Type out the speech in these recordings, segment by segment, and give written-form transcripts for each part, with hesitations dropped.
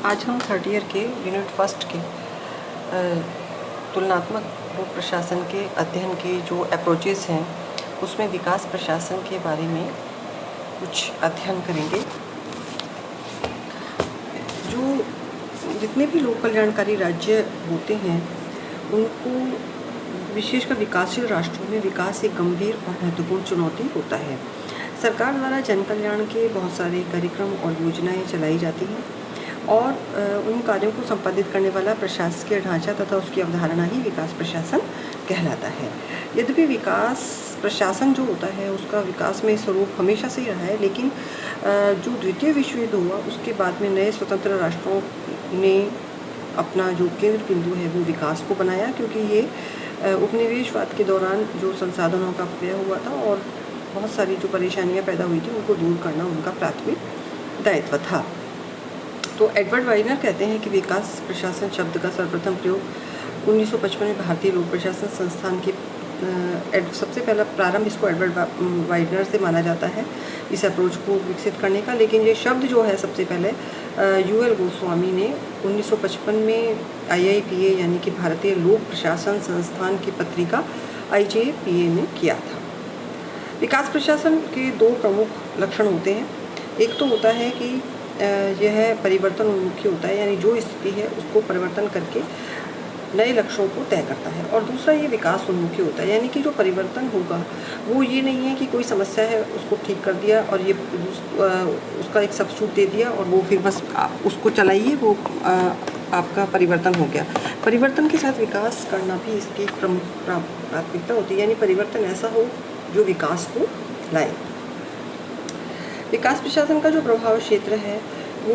आज हम third year के यूनिट फर्स्ट के तुलनात्मक लोक प्रशासन के अध्ययन के जो अप्रोचेस हैं उसमें विकास प्रशासन के बारे में कुछ अध्ययन करेंगे। जो जितने भी लोक कल्याणकारी राज्य होते हैं उनको विशेषकर विकासशील राष्ट्रों में विकास एक गंभीर और महत्वपूर्ण चुनौती होता है। सरकार द्वारा जन कल्याण के बहुत सारे कार्यक्रम और योजनाएं चलाई जाती हैं और उन कार्यों को संपादित करने वाला प्रशासकीय ढांचा तथा उसकी अवधारणा ही विकास प्रशासन कहलाता है। यद्यपि विकास प्रशासन जो होता है उसका विकास में स्वरूप हमेशा से ही रहा है, लेकिन जो द्वितीय विश्व युद्ध हुआ उसके बाद में नए स्वतंत्र राष्ट्रों ने अपना जो केंद्र बिंदु है वो विकास को बनाया, क्योंकि ये उपनिवेशवाद के दौरान जो संसाधनों का अपव्यय हुआ था और बहुत सारी जो परेशानियां पैदा हुई थी उनको दूर करना उनका प्राथमिक दायित्व था। तो एडवर्ड वाइनर कहते हैं कि विकास प्रशासन शब्द का सर्वप्रथम प्रयोग 1955 में भारतीय लोक प्रशासन संस्थान के सबसे पहला प्रारंभ इसको एडवर्ड वाइनर से माना जाता है इस अप्रोच को विकसित करने का। लेकिन ये शब्द जो है सबसे पहले यूएल गोस्वामी ने 1955 में IIPA यानी कि भारतीय लोक प्रशासन संस्थान की पत्रिका IJPA में किया था। विकास प्रशासन के दो प्रमुख लक्षण होते हैं। एक तो होता है कि यह परिवर्तन उन्मुखी होता है, यानी जो स्थिति है उसको परिवर्तन करके नए लक्ष्यों को तय करता है, और दूसरा ये विकास उन्मुखी होता है, यानी कि जो परिवर्तन होगा वो ये नहीं है कि कोई समस्या है उसको ठीक कर दिया और ये उसका एक सब्स्टिट्यूट दे दिया और वो फिर बस उसको चलाइए, वो आपका परिवर्तन हो गया। परिवर्तन के साथ विकास करना भी इसकी प्रमुख प्राथमिकता होती है, यानी परिवर्तन ऐसा हो जो विकास को लाए। विकास प्रशासन का जो प्रभाव क्षेत्र है वो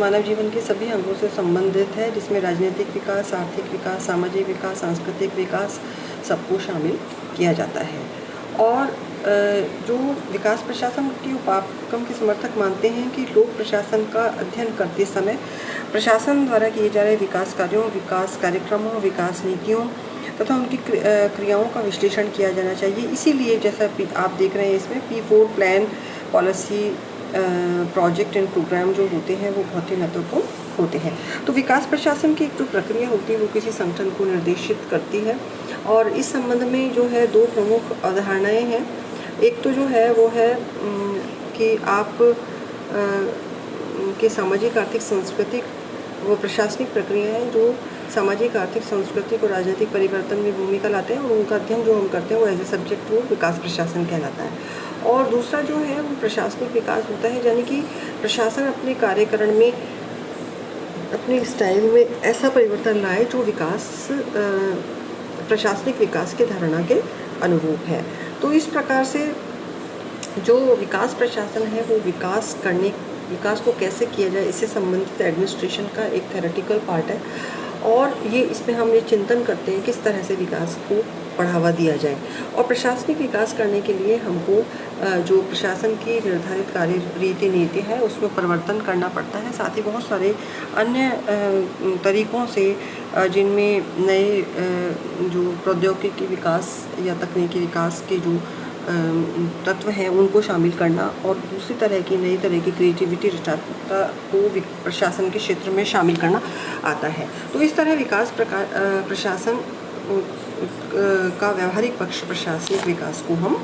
मानव जीवन के सभी अंगों से संबंधित है, जिसमें राजनीतिक विकास, आर्थिक विकास, सामाजिक विकास, सांस्कृतिक विकास सबको शामिल किया जाता है। और जो विकास प्रशासन के उपागम के समर्थक मानते हैं कि लोक प्रशासन का अध्ययन करते समय प्रशासन द्वारा किए जा रहे विकास कार्यों, विकास कार्यक्रमों, विकास नीतियों तथा उनकी क्रियाओं का विश्लेषण किया जाना चाहिए। इसीलिए जैसा आप देख रहे हैं इसमें P4 plan, policy, project and programme जो होते हैं वो बहुत ही महत्वपूर्ण होते हैं। तो विकास प्रशासन की एक जो प्रक्रिया होती है वो किसी संगठन को निर्देशित करती है, और इस संबंध में जो है दो प्रमुख अवधारणाएं हैं। एक तो जो है वो है कि आप के सामाजिक, आर्थिक, सांस्कृतिक वो प्रशासनिक प्रक्रिया है जो सामाजिक, आर्थिक, सांस्कृतिक और राजनीतिक परिवर्तन में भूमिका लाते हैं, और उनका अध्ययन जो हम करते हैं वो एज ए सब्जेक्ट वो विकास प्रशासन कहलाता है। और दूसरा जो है वो प्रशासनिक विकास होता है, यानी कि प्रशासन अपने कार्यकरण में, अपने स्टाइल में ऐसा परिवर्तन लाए जो विकास प्रशासनिक विकास के धारणा के अनुरूप है। तो इस प्रकार से जो विकास प्रशासन है वो विकास को कैसे किया जाए इससे संबंधित एडमिनिस्ट्रेशन का एक थ्योरेटिकल पार्ट है, और ये इसमें हम ये चिंतन करते हैं किस तरह से विकास को बढ़ावा दिया जाए। और प्रशासनिक विकास करने के लिए हमको जो प्रशासन की निर्धारित कार्य रीति नीति है उसमें परिवर्तन करना पड़ता है। साथ ही बहुत सारे अन्य तरीक़ों से जिनमें नए जो प्रौद्योगिकी विकास या तकनीकी विकास के जो तत्व हैं उनको शामिल करना, और दूसरी तरह की नई तरह की क्रिएटिविटी, रचनात्मकता को प्रशासन के क्षेत्र में शामिल करना आता है। तो इस तरह विकास प्रशासन का व्यावहारिक पक्ष प्रशासनिक विकास को हम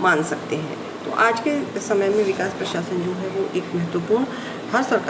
मान सकते हैं। तो आज के समय में विकास प्रशासन जो है वो एक महत्वपूर्ण हर सरकार